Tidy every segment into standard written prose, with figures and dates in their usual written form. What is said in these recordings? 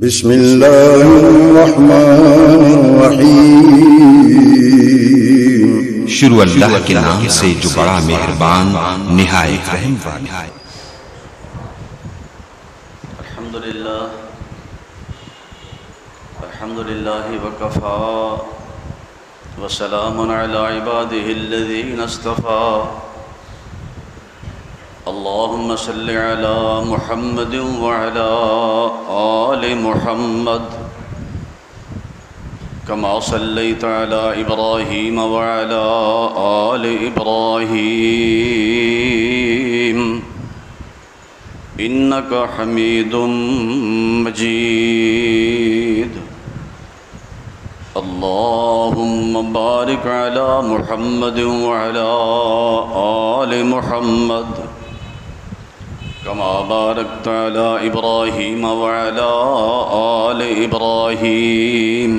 بسم اللہ الرحمن الرحیم۔ شروع اللہ کے نام سے جو بڑا مہربان نہایت رحم والا۔ الحمدللہ وکفا وسلام علی عباده الذین اصطفا۔ اللہم صل علی محمد وعلی آل محمد کما صلیت علی ابراہیم وعلی آل ابراہیم انک حمید مجید۔ اللہم بارک علی محمد وعلی آل محمد کما بارکت علی ابراہیم وعلی آل ابراہیم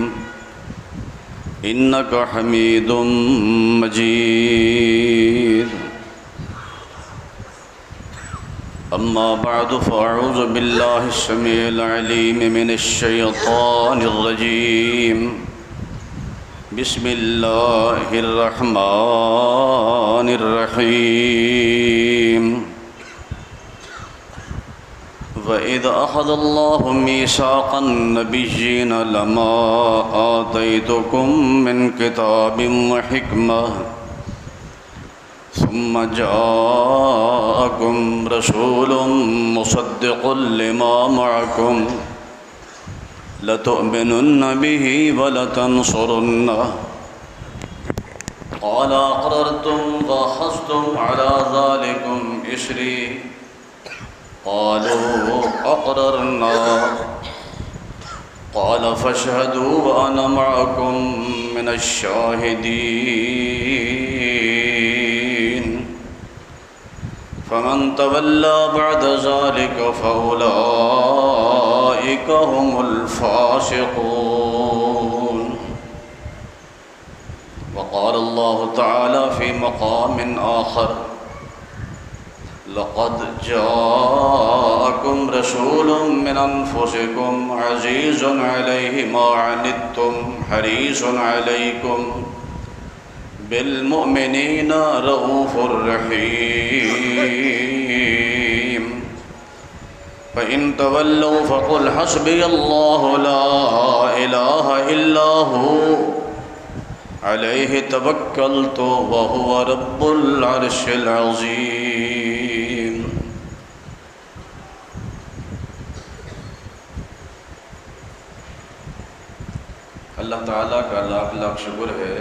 انک حمید مجید۔ اما بعد فاعوذ باللہ السمیع العلیم من الشیطان الرجیم۔ بسم اللہ الرحمن الرحیم۔ وَإِذْ أَخَذَ اللَّهُ مِيثَاقَ النَّبِيِّينَ لَمَا آتَيْتُكُم مِّن كِتَابٍ وَحِكْمَةٍ ثُمَّ جَاءَكُمْ رَسُولٌ مُّصَدِّقٌ لِّمَا مَعَكُمْ لَتُؤْمِنُنَّ بِهِ وَلَتَنصُرُنَّهُ قَالَ أَقْرَرْتُمْ وَأَخَذْتُمْ عَلَى ذَلِكُمْ إِصْرِي قالوا أقررنا قال فاشهدوا وأنا معكم من الشاهدين فمن تولى بعد ذلك فأولئك هم الفاسقون۔ وقال الله تعالى في مقام آخر لقد جاءكم رسول من أنفسكم عزيز عليه ما عنتم حريص عليكم بالمؤمنين رؤوف رحيم فإن تولوا فقل حسبي الله لا إله إلا هو عليه توكلت وهو رب العرش العظيم۔ اللہ تعالیٰ کا لاکھ لاکھ شکر ہے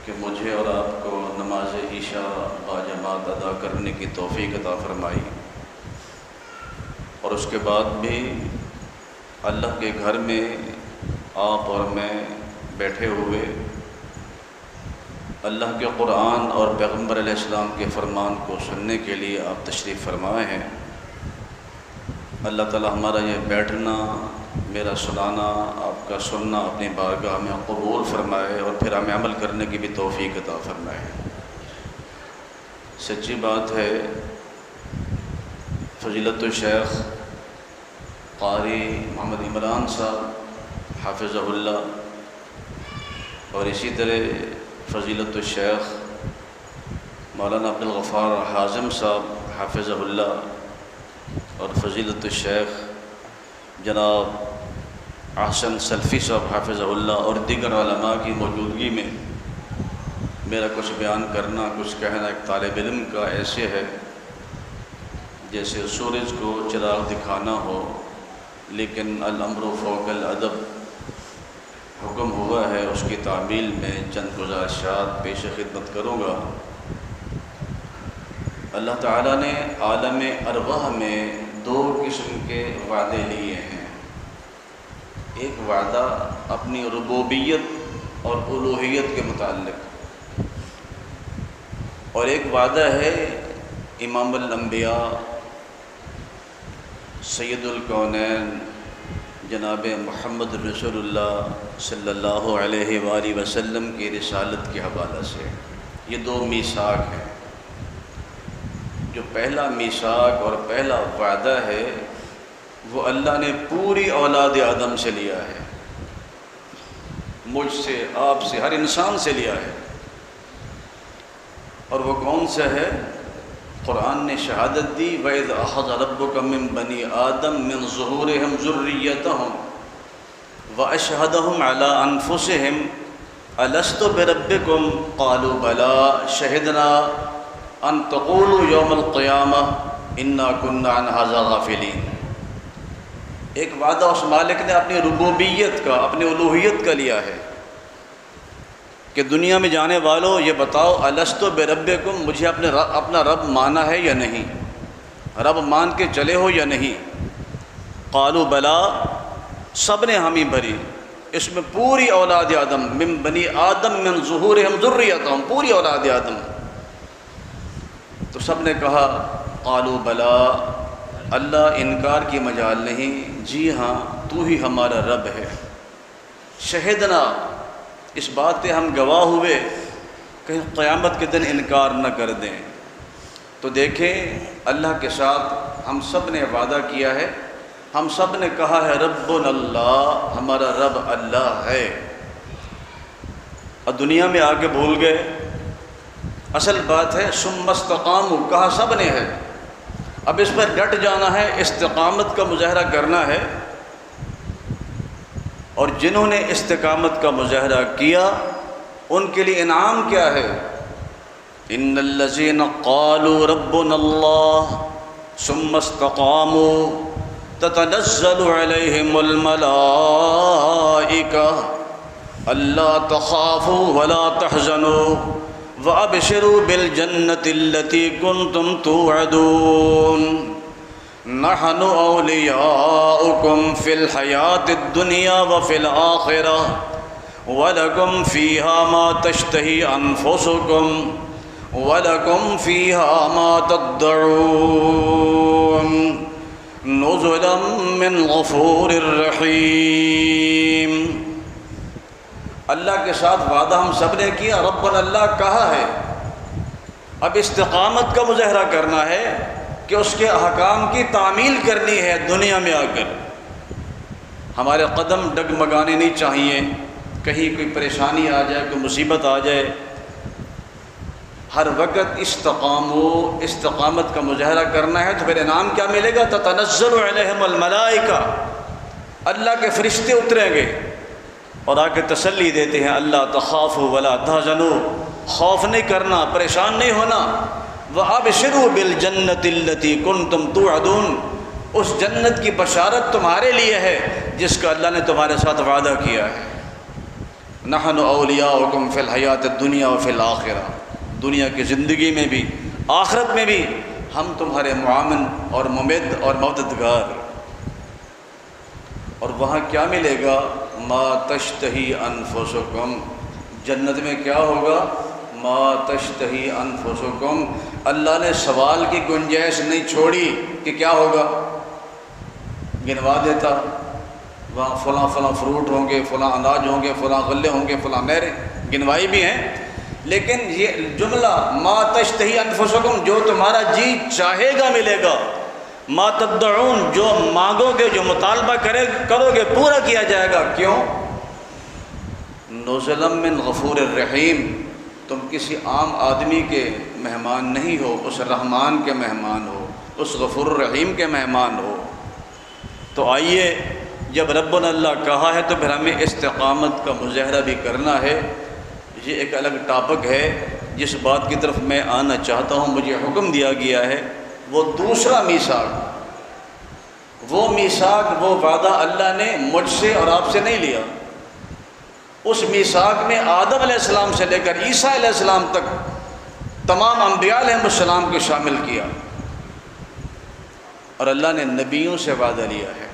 کہ مجھے اور آپ کو نماز عشاء باجماعت ادا کرنے کی توفیق عطا فرمائی، اور اس کے بعد بھی اللہ کے گھر میں آپ اور میں بیٹھے ہوئے اللہ کے قرآن اور پیغمبر علیہ السلام کے فرمان کو سننے کے لیے آپ تشریف فرمائے ہیں۔ اللہ تعالیٰ ہمارا یہ بیٹھنا، میرا سنانا، آپ کا سننا اپنی بارگاہ میں قبول فرمائے، اور پھر ہمیں عمل کرنے کی بھی توفیق عطا فرمائے۔ سچی بات ہے، فضیلت الشیخ قاری محمد عمران صاحب حافظہ اللہ، اور اسی طرح فضیلت الشیخ مولانا عبدالغفار حازم صاحب حافظہ اللہ، اور فضیلت الشیخ جناب احسن سلفی صاحب حافظہ اللہ، اور دیگر علماء کی موجودگی میں میرا کچھ بیان کرنا، کچھ کہنا ایک طالب علم کا ایسے ہے جیسے سورج کو چراغ دکھانا ہو، لیکن الامر فوق الادب، حکم ہوا ہے اس کی تعمیل میں چند گزارشات پیش خدمت کروں گا۔ اللہ تعالیٰ نے عالم ارواح میں دو قسم کے وعدے لیے ہیں۔ ایک وعدہ اپنی ربوبیت اور الوہیت کے متعلق، اور ایک وعدہ ہے امام الانبیاء سید الکونین جناب محمد رسول اللہ صلی اللہ علیہ وآلہ وسلم کی رسالت کے حوالے سے۔ یہ دو میثاق ہیں۔ جو پہلا میثاق اور پہلا وعدہ ہے وہ اللہ نے پوری اولاد آدم سے لیا ہے، مجھ سے، آپ سے، ہر انسان سے لیا ہے۔ اور وہ کون سا ہے؟ قرآن نے شہادت دی وَإِذْ أَخَذَ رَبُّكَ مِن بَنِي آدَمَ مِن ظُهُورِهِمْ ذُرِّيَّتَهُمْ وَأَشْهَدَهُمْ عَلَىٰ أَنفُسِهِمْ أَلَسْتُ بِرَبِّكُمْ قَالُوا بَلَىٰ شَهِدْنَا أَن تَقُولُوا يَوْمَ الْقِيَامَةِ إِنَّا كُنَّا عَنْ هَٰذَا غَافِلِينَ۔ ایک وعدہ اس مالک نے اپنی ربوبیت کا، اپنی الوہیت کا لیا ہے کہ دنیا میں جانے والوں یہ بتاؤ الستو بربکم، مجھے اپنا رب مانا ہے یا نہیں؟ رب مان کے چلے ہو یا نہیں؟ قالوا بلا، سب نے حامی بھری، اس میں پوری اولاد آدم، من بنی آدم من ظہورہم ذریتہم، پوری اولاد آدم۔ تو سب نے کہا قالوا بلا، اللہ انکار کی مجال نہیں، جی ہاں تو ہی ہمارا رب ہے۔ شہدنا، اس بات پہ ہم گواہ ہوئے کہیں قیامت کے دن انکار نہ کر دیں۔ تو دیکھیں اللہ کے ساتھ ہم سب نے وعدہ کیا ہے، ہم سب نے کہا ہے ربنا اللہ، ہمارا رب اللہ ہے، اور دنیا میں آ کے بھول گئے۔ اصل بات ہے ثم استقاموا، کہا سب نے ہے، اب اس پر ڈٹ جانا ہے، استقامت کا مظاہرہ کرنا ہے۔ اور جنہوں نے استقامت کا مظاہرہ کیا ان کے لیے انعام کیا ہے؟ ان الذین قالوا ربنا اللہ ثم استقاموا تتنزل علیہم الملائکہ الا تخافوا ولا تحزنوا وابشروا بالجنۃ التی کنتم توعدون نحن اولیاؤکم فی الحیاۃ الدنیا وفی الآخرہ ولکم فیہا ما تشتہی انفسکم ولکم فیہا ما تدعون نزلا من غفور الرحیم۔ اللہ کے ساتھ وعدہ ہم سب نے کیا، ربنا اللہ کہا ہے، اب استقامت کا مظاہرہ کرنا ہے کہ اس کے احکام کی تعمیل کرنی ہے دنیا میں آ کر۔ ہمارے قدم ڈگمگانے نہیں چاہیے، کہیں کوئی پریشانی آ جائے، کوئی مصیبت آ جائے، ہر وقت استقامت کا مظاہرہ کرنا ہے۔ تو پھر انعام کیا ملے گا؟ تتنزل علیہم الملائکہ، اللہ کے فرشتے اتریں گے اور آ کے تسلی دیتے ہیں اللہ تخافوا ولا تحزنوا، خوف نہیں کرنا، پریشان نہیں ہونا، وَأَبْشِرُوا بِالْجَنَّةِ الَّتِي كُنْتُمْ تُوعَدُونَ، اس جنت کی بشارت تمہارے لیے ہے جس کا اللہ نے تمہارے ساتھ وعدہ کیا ہے۔ نحن اولیاؤکم فی الحیاۃ الدنیا وفی الآخرہ، دنیا کی زندگی میں بھی آخرت میں بھی ہم تمہارے معاون اور ممد اور مددگار۔ اور وہاں کیا ملے گا؟ ما تشتہی انفسکم، جنت میں کیا ہوگا؟ ما تشتہی انفسکم، اللہ نے سوال کی گنجائش نہیں چھوڑی کہ کیا ہوگا، گنوا دیتا، وہاں فلاں فلاں فروٹ ہوں گے، فلاں اناج ہوں گے، فلاں غلے ہوں گے، فلاں نہریں گنوائی بھی ہیں، لیکن یہ جملہ ما تشتہی انفسکم، جو تمہارا جی چاہے گا ملے گا، ما تدعون، جو مانگو گے، جو مطالبہ کرو گے پورا کیا جائے گا۔ کیوں؟ نزلا من غفور الرحیم، تم کسی عام آدمی کے مہمان نہیں ہو، اس رحمان کے مہمان ہو، اس غفور الرحیم کے مہمان ہو۔ تو آئیے، جب ربنا اللہ کہا ہے تو پھر ہمیں استقامت کا مظاہرہ بھی کرنا ہے۔ یہ ایک الگ ٹاپک ہے، جس بات کی طرف میں آنا چاہتا ہوں، مجھے حکم دیا گیا ہے، وہ دوسرا میثاق، وہ میثاق، وہ وعدہ اللہ نے مجھ سے اور آپ سے نہیں لیا۔ اس میثاق میں آدم علیہ السلام سے لے کر عیسیٰ علیہ السلام تک تمام انبیاء علیہ السلام کو شامل کیا، اور اللہ نے نبیوں سے وعدہ لیا ہے۔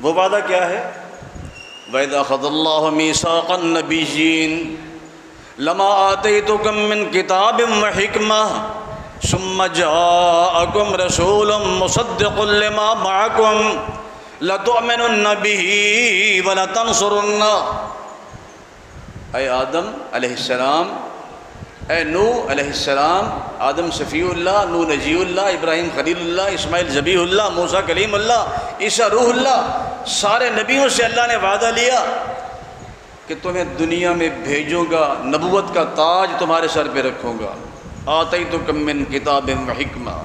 وہ وعدہ کیا ہے؟ وَإِذَا أَخَذَ اللَّهُ مِيثَاقَ النَّبِيِّينَ لَمَا آتَيْتُكُم مِّن كِتَابٍ وَحِكْمَةٍ ثُمَّ جَاءَكُمْ رَسُولٌ مُصَدِّقٌ لِّمَا مَعَكُمْ لَتُؤْمِنُنَّ بِهِ وَلَتَنصُرُنَّهُ۔ اے آدم علیہ السلام، اے نوح علیہ السلام، آدم صفی اللہ، نوح نجی اللہ، ابراہیم خلیل اللہ، اسماعیل ذبیح اللہ، موسیٰ کلیم اللہ، عیسیٰ روح اللہ، سارے نبیوں سے اللہ نے وعدہ لیا کہ تمہیں دنیا میں بھیجوں گا، نبوت کا تاج تمہارے سر پہ رکھوں گا، آتیتکم من کتاب و حکمہ۔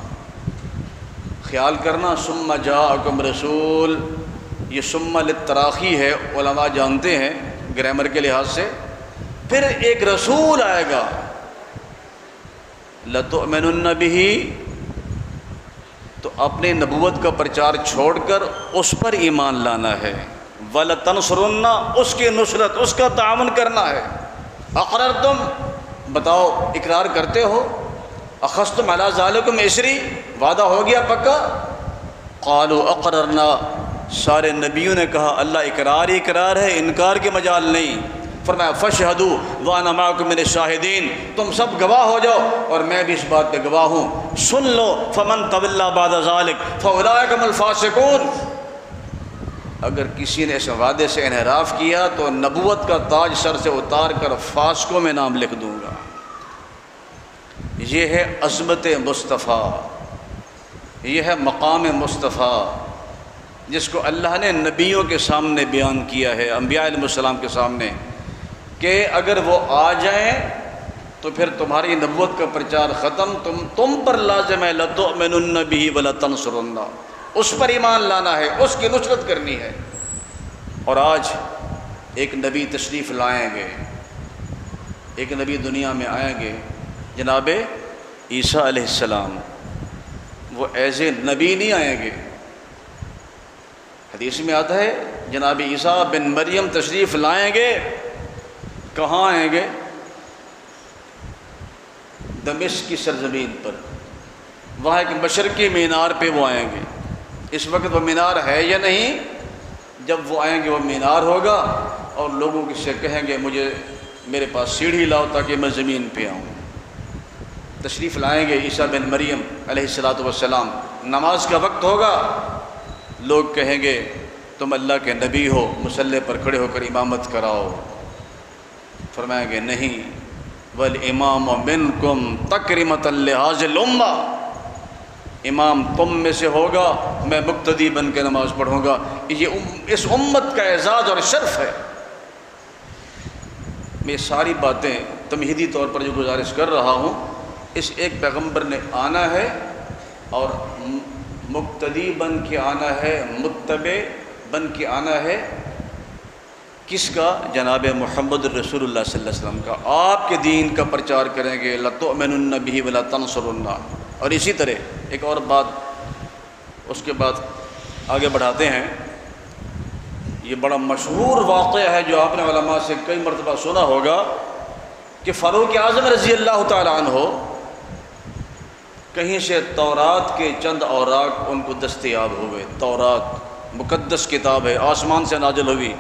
خیال کرنا، ثم جاءکم رسول، یہ ثم للتراخی ہے، علماء جانتے ہیں گرامر کے لحاظ سے، پھر ایک رسول آئے گا، لَتُؤْمِنُنَّ بِهِ، تو اپنے نبوت کا پرچار چھوڑ کر اس پر ایمان لانا ہے، وَلَتَنْصُرُنَّ، اس کی نصرت، اس کا تعاون کرنا ہے۔ اقررتم، بتاؤ اقرار کرتے ہو، اخذتم علی ذالکم اصری، وعدہ ہو گیا پکا؟ قالوا اقررنا، سارے نبیوں نے کہا اللہ اقرار ہی اقرار ہے، انکار کے مجال نہیں۔ فرمایا فاشہدوا وانا معکم من الشاہدین، تم سب گواہ ہو جاؤ اور میں بھی اس بات پہ گواہ ہوں۔ سن لو، فمن تولی بعد ذلک فاولئک هم الفاسقون، اگر کسی نے اس وعدے سے انحراف کیا تو نبوت کا تاج سر سے اتار کر فاسقوں میں نام لکھ دوں گا۔ یہ ہے عظمت مصطفیٰ، یہ ہے مقام مصطفیٰ جس کو اللہ نے نبیوں کے سامنے بیان کیا ہے، انبیاء علیہ السلام کے سامنے، کہ اگر وہ آ جائیں تو پھر تمہاری نبوت کا پرچار ختم، تم پر لازم ہے لَتُؤْمِنُنَّ بِهِ وَلَتَنْصُرُنَّ، اس پر ایمان لانا ہے، اس کی نصرت کرنی ہے۔ اور آج ایک نبی تشریف لائیں گے، ایک نبی دنیا میں آئیں گے، جناب عیسیٰ علیہ السلام۔ وہ ایز اے نبی نہیں آئیں گے، حدیث میں آتا ہے جناب عیسیٰ بن مریم تشریف لائیں گے، کہاں آئیں گے؟ دمشق کی سرزمین پر، وہاں ایک مشرقی مینار پہ وہ آئیں گے۔ اس وقت وہ مینار ہے یا نہیں؟ جب وہ آئیں گے وہ مینار ہوگا اور لوگوں سے کہیں گے مجھے میرے پاس سیڑھی لاؤ تاکہ میں زمین پہ آؤں۔ تشریف لائیں گے عیسیٰ بن مریم علیہ السلام، نماز کا وقت ہوگا، لوگ کہیں گے تم اللہ کے نبی ہو، مصلی پر کھڑے ہو کر امامت کراؤ۔ فرمائیں گے نہیں، والامام منکم تکرمۃ لہذہ الامہ، امام تم میں سے ہوگا، میں مقتدی بن کے نماز پڑھوں گا۔ یہ اس امت کا اعزاز اور شرف ہے۔ میں ساری باتیں تمہیدی طور پر جو گزارش کر رہا ہوں، اس ایک پیغمبر نے آنا ہے اور مقتدی بن کے آنا ہے، متبع بن کے آنا ہے، کس کا؟ جناب محمد رسول اللہ صلی اللہ علیہ وسلم کا۔ آپ کے دین کا پرچار کریں گے، لَتُؤْمِنُنَّ بِهِ وَلَتَنْصُرُنَّ۔ اور اسی طرح ایک اور بات اس کے بعد آگے بڑھاتے ہیں، یہ بڑا مشہور واقعہ ہے جو آپ نے علماء سے کئی مرتبہ سنا ہوگا کہ فاروق اعظم رضی اللہ تعالیٰ عنہ کہیں سے تورات کے چند اوراق ان کو دستیاب ہوئے۔ تورات مقدس کتاب ہے، آسمان سے نازل ہوئی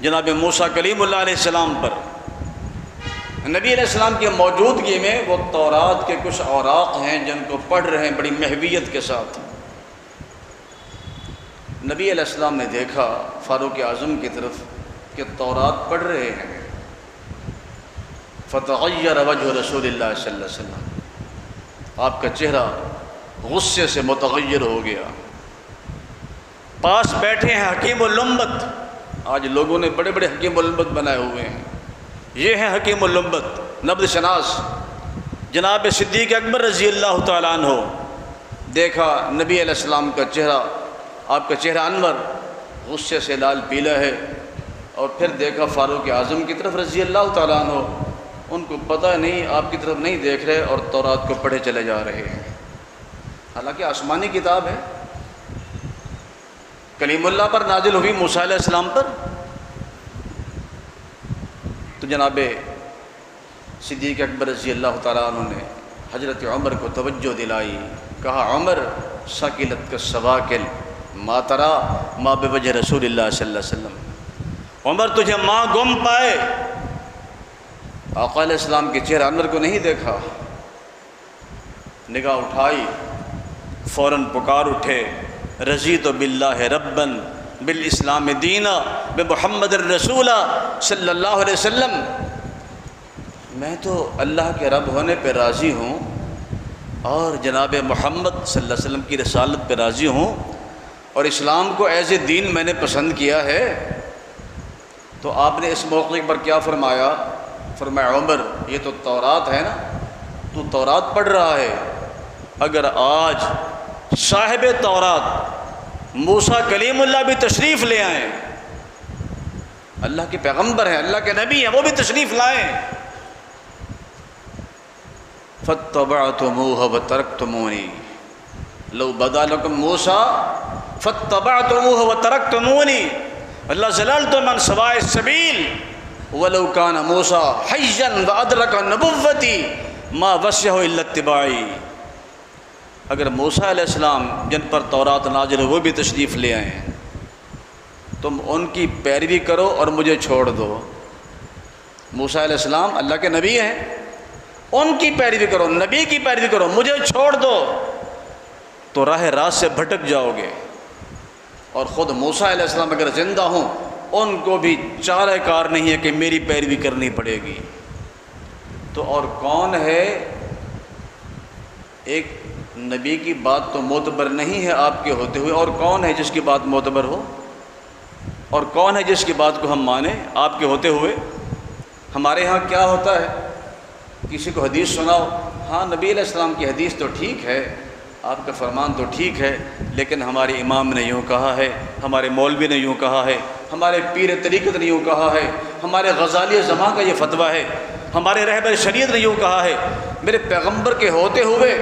جناب موسیٰ کلیم اللہ علیہ السلام پر۔ نبی علیہ السلام کی موجودگی میں وہ تورات کے کچھ اوراق ہیں جن کو پڑھ رہے ہیں بڑی محویت کے ساتھ۔ نبی علیہ السلام نے دیکھا فاروق اعظم کی طرف کہ تورات پڑھ رہے ہیں، فتغیر وجہ رسول اللہ صلی اللہ علیہ وسلم، آپ کا چہرہ غصے سے متغیر ہو گیا۔ پاس بیٹھے ہیں حکیم اللمبت، آج لوگوں نے بڑے بڑے حکیم اللمبت بنائے ہوئے ہیں، یہ ہیں حکیم اللمبت، نبض شناس جناب صدیق اکبر رضی اللہ تعالیٰ عنہ۔ دیکھا نبی علیہ السلام کا چہرہ، آپ کا چہرہ انور غصے سے لال پیلا ہے، اور پھر دیکھا فاروق اعظم کی طرف رضی اللہ تعالیٰ عنہ، ان کو پتہ نہیں، آپ کی طرف نہیں دیکھ رہے اور تورات کو پڑھے چلے جا رہے ہیں، حالانکہ آسمانی کتاب ہے، کلیم اللہ پر نازل ہوئی، موسیٰ علیہ السلام پر۔ تو جناب صدیق اکبر رضی اللہ تعالیٰ عنہ نے حضرت عمر کو توجہ دلائی، کہا عمر ثقلت کا سواکل ما ترا ما بوجہ رسول اللہ صلی اللہ علیہ وسلم، عمر تجھے ماں گم پائے۔ آقا علیہ السلام کے چہرہ انور کو نہیں دیکھا، نگاہ اٹھائی، فوراً پکار اٹھے، رضیت باللہ رباً بالاسلام دینا بمحمد الرسول صلی اللہ علیہ وسلم، میں تو اللہ کے رب ہونے پہ راضی ہوں اور جناب محمد صلی اللہ علیہ وسلم کی رسالت پہ راضی ہوں اور اسلام کو ایز اے دین میں نے پسند کیا ہے، تو آپ نے اس موقع پر کیا فرمایا؟ فرمایا عمر یہ تو تورات ہے نا، تو تورات پڑھ رہا ہے، اگر آج صاحب تورات موسیٰ کلیم اللہ بھی تشریف لے آئیں، اللہ کے پیغمبر ہیں، اللہ کے نبی ہیں، وہ بھی تشریف لائیں، فَاتَّبَعْتُمُوهُ وَتَرَكْتُمُونِي لَوْ بَدَا لَكُمْ مُوسَىٰ فَاتَّبَعْتُمُوهُ وَتَرَكْتُمُونِي وَلَزَلَلْتُم عَنْ سَوَاءِ السَّبِيلِ وَلَوْ كَانَ مُوسَىٰ حَيًّا وَأَدْرَكَ نُبُوَّتِي مَا وَسِعَهُ إِلَّا اتِّبَاعِي۔ اگر موسیٰ علیہ السلام جن پر تورات نازل ہے وہ بھی تشریف لے آئیں، تم ان کی پیروی کرو اور مجھے چھوڑ دو۔ موسیٰ علیہ السلام اللہ کے نبی ہیں، ان کی پیروی کرو، نبی کی پیروی کرو، مجھے چھوڑ دو تو راہ راست سے بھٹک جاؤ گے۔ اور خود موسیٰ علیہ السلام اگر زندہ ہوں ان کو بھی چارہ کار نہیں ہے کہ میری پیروی کرنی پڑے گی۔ تو اور کون ہے؟ ایک نبی کی بات تو معتبر نہیں ہے آپ کے ہوتے ہوئے، اور کون ہے جس کی بات معتبر ہو؟ اور کون ہے جس کی بات کو ہم مانیں آپ کے ہوتے ہوئے؟ ہمارے ہاں کیا ہوتا ہے، کسی کو حدیث سناؤ، ہاں نبی علیہ السلام کی حدیث تو ٹھیک ہے، آپ کا فرمان تو ٹھیک ہے، لیکن ہمارے امام نے یوں کہا ہے، ہمارے مولوی نے یوں کہا ہے، ہمارے پیر طریقت نے یوں کہا ہے، ہمارے غزالی زماں کا یہ فتویٰ ہے، ہمارے رہبر شریعت نے یوں کہا ہے۔ میرے پیغمبر کے ہوتے ہوئے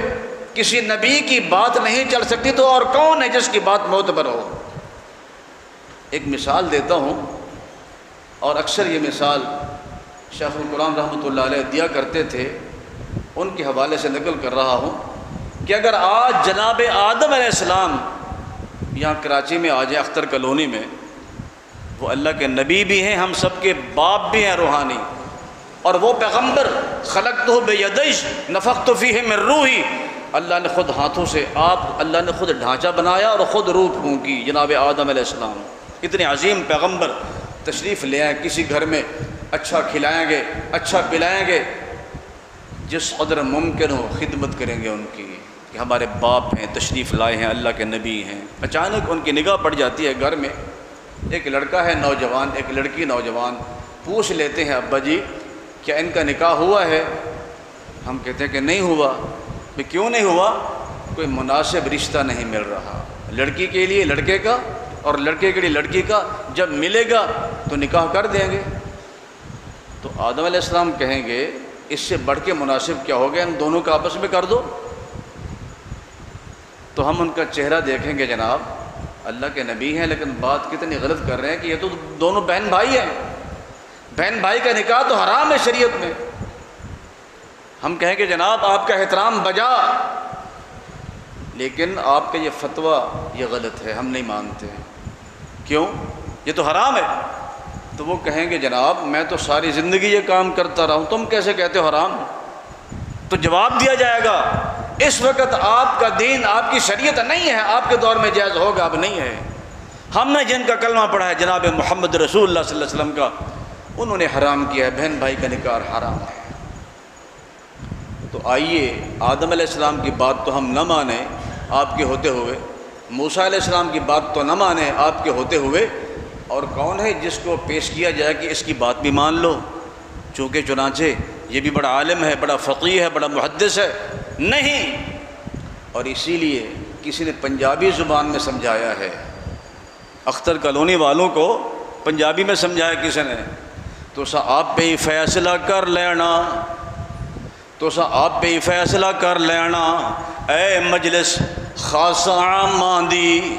کسی نبی کی بات نہیں چل سکتی، تو اور کون ہے جس کی بات معتبر ہو؟ ایک مثال دیتا ہوں، اور اکثر یہ مثال شیخ القرآن رحمۃ اللہ علیہ دیا کرتے تھے، ان کے حوالے سے نقل کر رہا ہوں کہ اگر آج جناب آدم علیہ السلام یہاں کراچی میں آ جائیں، اختر کالونی میں، وہ اللہ کے نبی بھی ہیں، ہم سب کے باپ بھی ہیں روحانی، اور وہ پیغمبر خلقتہ بیدی نفخت فیہ من روحی، اللہ نے خود ہاتھوں سے اللہ نے خود ڈھانچہ بنایا اور خود روح پھونکی جناب آدم علیہ السلام۔ اتنے عظیم پیغمبر تشریف لے آئیں کسی گھر میں، اچھا کھلائیں گے، اچھا پلائیں گے، جس قدر ممکن ہو خدمت کریں گے ان کی، کہ ہمارے باپ ہیں، تشریف لائے ہیں، اللہ کے نبی ہیں۔ اچانک ان کی نگاہ پڑ جاتی ہے گھر میں، ایک لڑکا ہے نوجوان، ایک لڑکی نوجوان، پوچھ لیتے ہیں ابا جی کیا ان کا نکاح ہوا ہے؟ ہم کہتے ہیں کہ نہیں ہوا۔ کہ کیوں نہیں ہوا؟ کوئی مناسب رشتہ نہیں مل رہا، لڑکی کے لیے لڑکے کا اور لڑکے کے لیے لڑکی کا، جب ملے گا تو نکاح کر دیں گے۔ تو آدم علیہ السلام کہیں گے اس سے بڑھ کے مناسب کیا ہو گیا، ان دونوں کا آپس میں کر دو۔ تو ہم ان کا چہرہ دیکھیں گے، جناب اللہ کے نبی ہیں لیکن بات کتنی غلط کر رہے ہیں کہ یہ تو دونوں بہن بھائی ہیں، بہن بھائی کا نکاح تو حرام ہے شریعت میں۔ ہم کہیں کہ جناب آپ کا احترام بجا، لیکن آپ کا یہ فتویٰ یہ غلط ہے، ہم نہیں مانتے۔ کیوں؟ یہ تو حرام ہے۔ تو وہ کہیں گے جناب میں تو ساری زندگی یہ کام کرتا رہا ہوں، تم کیسے کہتے ہو حرام؟ تو جواب دیا جائے گا اس وقت آپ کا دین، آپ کی شریعت نہیں ہے، آپ کے دور میں جائز ہوگا، اب نہیں ہے۔ ہم نے جن کا کلمہ پڑھا ہے جناب محمد رسول اللہ صلی اللہ علیہ وسلم کا، انہوں نے حرام کیا ہے، بہن بھائی کا نکاح حرام ہے۔ تو آئیے آدم علیہ السلام کی بات تو ہم نہ مانیں آپ کے ہوتے ہوئے، موسیٰ علیہ السلام کی بات تو نہ مانیں آپ کے ہوتے ہوئے، اور کون ہے جس کو پیش کیا جائے کہ اس کی بات بھی مان لو، چنانچہ یہ بھی بڑا عالم ہے، بڑا فقیہ ہے، بڑا محدث ہے؟ نہیں۔ اور اسی لیے کسی نے پنجابی زبان میں سمجھایا ہے، اختر کالونی والوں کو پنجابی میں سمجھایا کسی نے، تو سا آپ پہ ہی فیصلہ کر لینا، تو سا آپ پہ ہی فیصلہ کر لینا، اے مجلس خاص عاماں دی،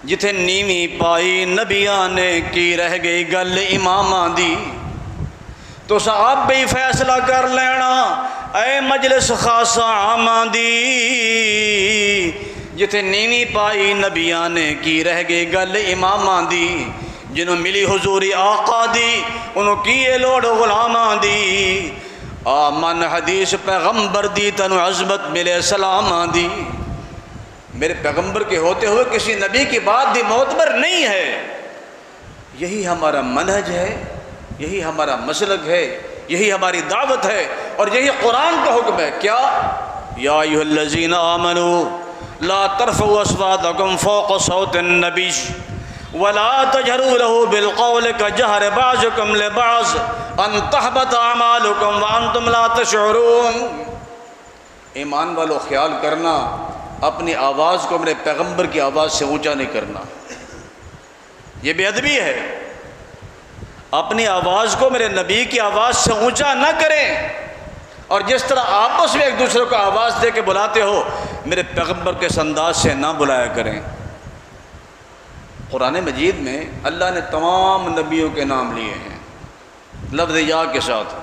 جتھے نیویں پائی نبیاں نے کی رہ گئی گل اماماں دی، تو سا آپ پہ ہی فیصلہ کر لینا، اے مجلس خاص عاماں دی، جتھے نیویں پائی نبیاں نے کی رہ گئی گل اماماں دی، جنہوں ملی حضوری آقا دی انہوں کیے لوڑ غلاماں دی، آمن حدیث پیغمبر دی تنو عظمت ملے سلاماں دی۔ میرے پیغمبر کے ہوتے ہوئے کسی نبی کی بات بھی معتبر نہیں ہے۔ یہی ہمارا منہج ہے، یہی ہمارا مسلک ہے، یہی ہماری دعوت ہے اور یہی قرآن کا حکم ہے. کیا؟ یا ایھا الذین آمنوا لا ترفعوا اصواتکم فوق صوت النبی ولا تجهروا له بالقول كجهر بعضكم لبعض ان تحبط اعمالكم وانتم لا تشعرون. ایمان والو خیال کرنا اپنی آواز کو میرے پیغمبر کی آواز سے اونچا نہیں کرنا، یہ بے ادبی ہے. اپنی آواز کو میرے نبی کی آواز سے اونچا نہ کریں، اور جس طرح آپس میں ایک دوسرے کو آواز دے کے بلاتے ہو میرے پیغمبر کے اس انداز سے نہ بلایا کریں. قرآن مجید میں اللہ نے تمام نبیوں کے نام لیے ہیں لفظ یا کے ساتھ،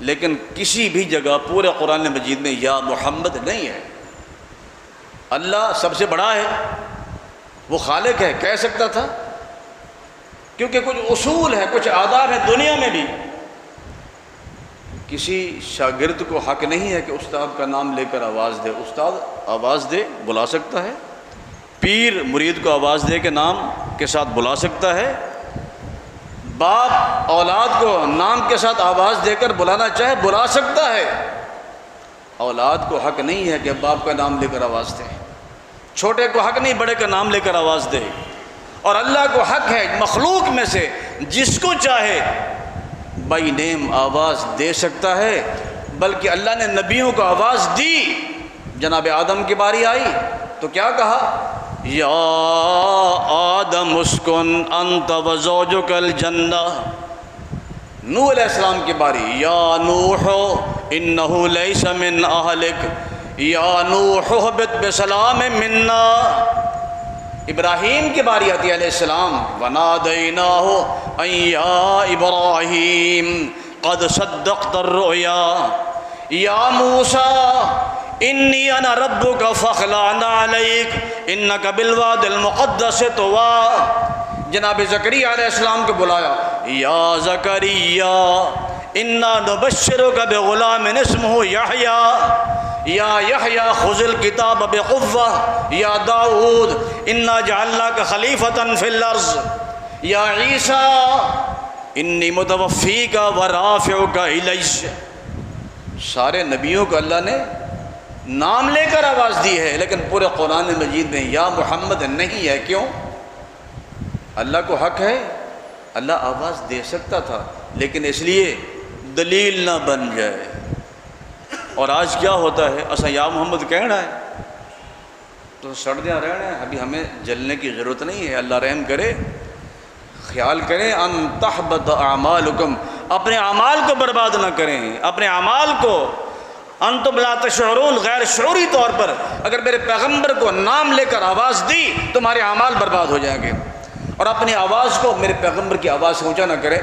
لیکن کسی بھی جگہ پورے قرآن مجید میں یا محمد نہیں ہے. اللہ سب سے بڑا ہے، وہ خالق ہے، کہہ سکتا تھا، کیونکہ کچھ اصول ہے، کچھ آداب ہے دنیا میں بھی. کسی شاگرد کو حق نہیں ہے کہ استاد کا نام لے کر آواز دے. استاد آواز دے بلا سکتا ہے، پیر مرید کو آواز دے کے نام کے ساتھ بلا سکتا ہے، باپ اولاد کو نام کے ساتھ آواز دے کر بلانا چاہے بلا سکتا ہے. اولاد کو حق نہیں ہے کہ باپ کا نام لے کر آواز دے، چھوٹے کو حق نہیں بڑے کا نام لے کر آواز دے. اور اللہ کو حق ہے مخلوق میں سے جس کو چاہے بائی نیم آواز دے سکتا ہے. بلکہ اللہ نے نبیوں کو آواز دی. جناب آدم کی باری آئی تو کیا کہا؟ یا آدم اسکن انت وزوجک الجنہ. نوح علیہ السلام کی باری، یا نوح انہ لیس من اہلک یا نوح اہبط بسلام منا. ابراہیم کی باری آتی ہے علیہ السلام، وَنَادَيْنَاهُ أَن يَا إِبْرَاهِيمُ قَدْ صَدَّقْتَ الرُّؤْيَا یا موسیٰ انی انا ربک فاخلع علیک انک بالواد المقدس طویٰ. جناب زکریا علیہ السلام کو بلایا، یا زکریا انا نبشرک بغلام اسمہ یحییٰ یا یحییٰ خذ الکتاب بقوہ یا داؤد انا جعلناک خلیفۃ فی الارض یا عیسیٰ انی متوفیک ورافعک الی. سارے نبیوں کو اللہ نے نام لے کر آواز دی ہے، لیکن پورے قرآن مجید میں یا محمد نہیں ہے. کیوں؟ اللہ کو حق ہے، اللہ آواز دے سکتا تھا، لیکن اس لیے دلیل نہ بن جائے. اور آج کیا ہوتا ہے، اسا یا محمد کہنا ہے تو سڑدیاں رہنا ہے، ابھی ہمیں جلنے کی ضرورت نہیں ہے. اللہ رحم کرے، خیال کریں ان تحبط اعمالکم، اپنے اعمال کو برباد نہ کریں. اپنے اعمال کو انتم لا تشعرون، غیر شعوری طور پر اگر میرے پیغمبر کو نام لے کر آواز دی تمہارے اعمال برباد ہو جائیں گے. اور اپنی آواز کو میرے پیغمبر کی آواز سے اونچا نہ کرے.